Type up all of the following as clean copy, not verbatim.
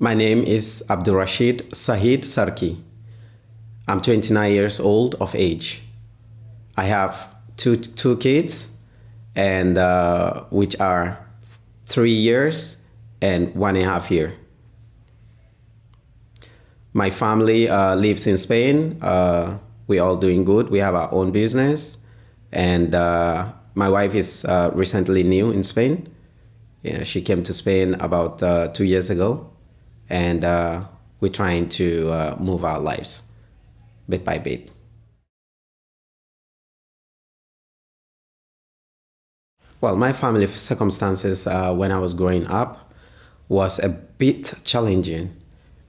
My name is Abdurrashid Sahid Sarki. I'm 29 years old of age. I have two kids, and which are 3 years and 1.5 years. My family lives in Spain. We all doing good. We have our own business, and my wife is recently new in Spain. Yeah, she came to Spain about 2 years ago, and we're trying to move our lives bit by bit. Well, my family circumstances when I was growing up was a bit challenging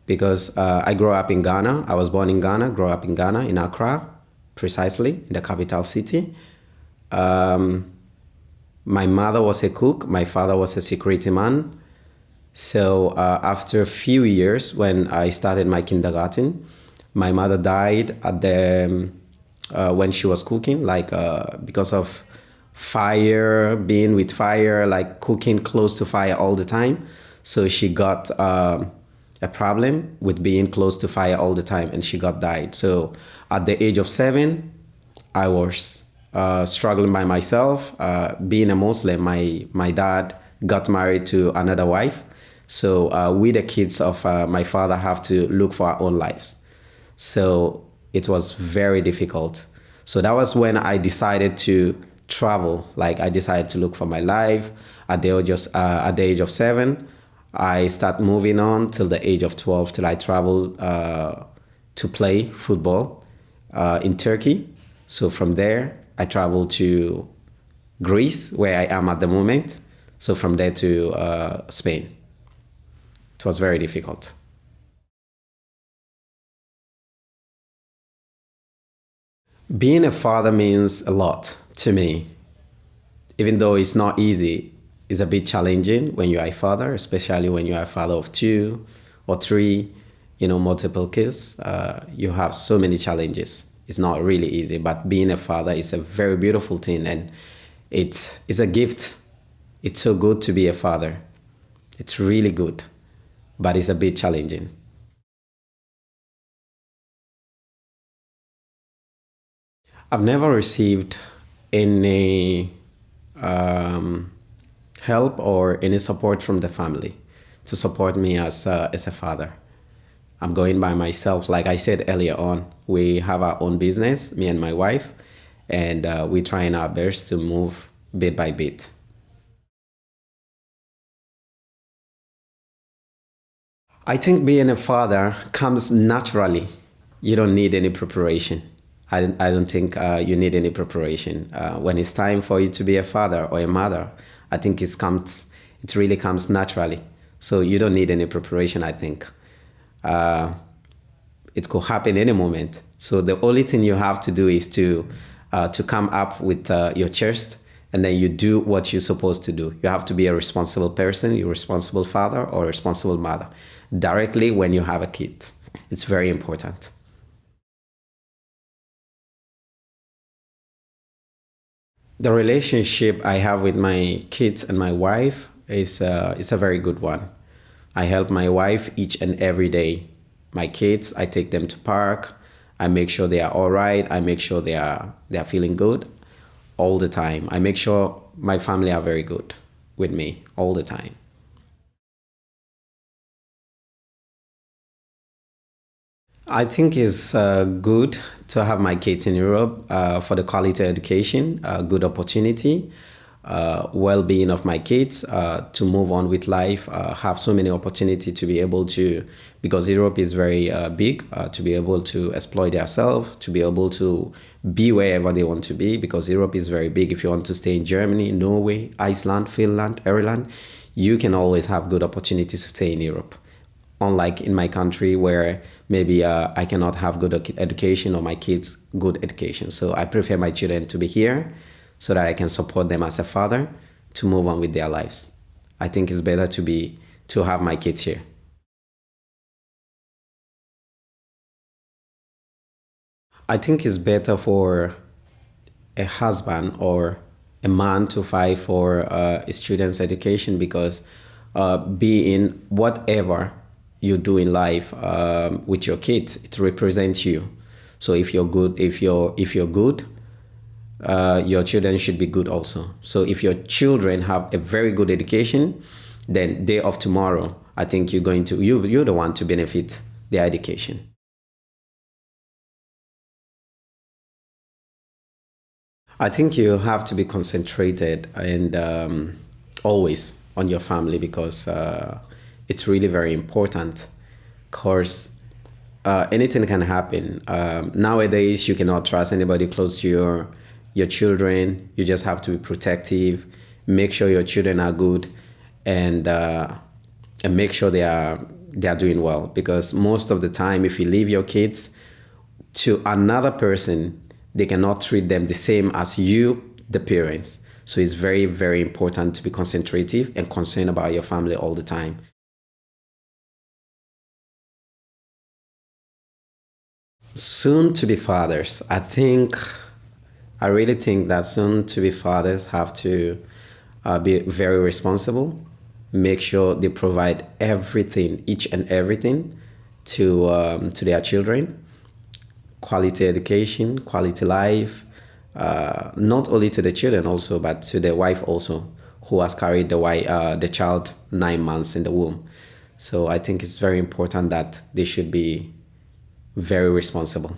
because I grew up in Ghana. I was born in Ghana, grew up in Ghana, in Accra, precisely, in the capital city. My mother was a cook, my father was a security man. So after a few years, when I started my kindergarten, my mother died at the when she was cooking, like because of fire, being with fire, like cooking close to fire all the time. So she got a problem with being close to fire all the time, and she got died. So at the age of 7, I was struggling by myself. Being a Muslim, my dad got married to another wife. So we, the kids of my father, have to look for our own lives. So it was very difficult. So that was when I decided to travel. Like I decided to look for my life at the age of 7. I start moving on till the age of 12 till I traveled to play football in Turkey. So from there, I traveled to Greece, where I am at the moment. So from there to Spain. It was very difficult. Being a father means a lot to me, even though it's not easy. It's a bit challenging when you are a father, especially when you are a father of 2 or 3, multiple kids. You have so many challenges. It's not really easy, but being a father is a very beautiful thing, and it's a gift. It's so good to be a father. It's really good, but it's a bit challenging. I've never received any um, help or any support from the family to support me as a father. I'm going by myself. Like I said earlier on, we have our own business, me and my wife, and we're trying our best to move bit by bit. I think being a father comes naturally. You don't need any preparation. I don't think you need any preparation. When it's time for you to be a father or a mother, I think it really comes naturally. So you don't need any preparation, I think. Uh, it could happen any moment. So the only thing you have to do is to come up with your chest, and then you do what you're supposed to do. You have to be a responsible person, you're a responsible father or a responsible mother, directly when you have a kid. It's very important. The relationship I have with my kids and my wife is a very good one. I help my wife each and every day. My kids, I take them to park. I make sure they are all right. I make sure they are feeling good all the time. I make sure my family are very good with me all the time. I think it's good to have my kids in Europe for the quality education, good opportunity, well-being of my kids to move on with life, have so many opportunity to be able to, because Europe is very big, to be able to exploit themselves, to be able to be wherever they want to be, because Europe is very big. If you want to stay in Germany, Norway, Iceland, Finland, Ireland, you can always have good opportunities to stay in Europe, unlike in my country where maybe I cannot have good education or my kids good education. So I prefer my children to be here so that I can support them as a father to move on with their lives. I think it's better to have my kids here. I think it's better for a husband or a man to fight for his children's education because be in whatever you do in life with your kids, it represents you. So if you're good, if you're good, your children should be good also. So if your children have a very good education, then day of tomorrow, I think you're the one to benefit their education. I think you have to be concentrated and always on your family because it's really very important. Because anything can happen. Nowadays, you cannot trust anybody close to your children. You just have to be protective. Make sure your children are good, and and make sure they are doing well. Because most of the time, if you leave your kids to another person, they cannot treat them the same as you, the parents. So it's very, very important to be concentrative and concerned about your family all the time. Soon to be fathers. I really think that soon to be fathers have to be very responsible, make sure they provide everything, each and everything to their children, quality education, quality life, not only to the children also, but to the wife also, who has carried the child 9 months in the womb. So I think it's very important that they should be very responsible.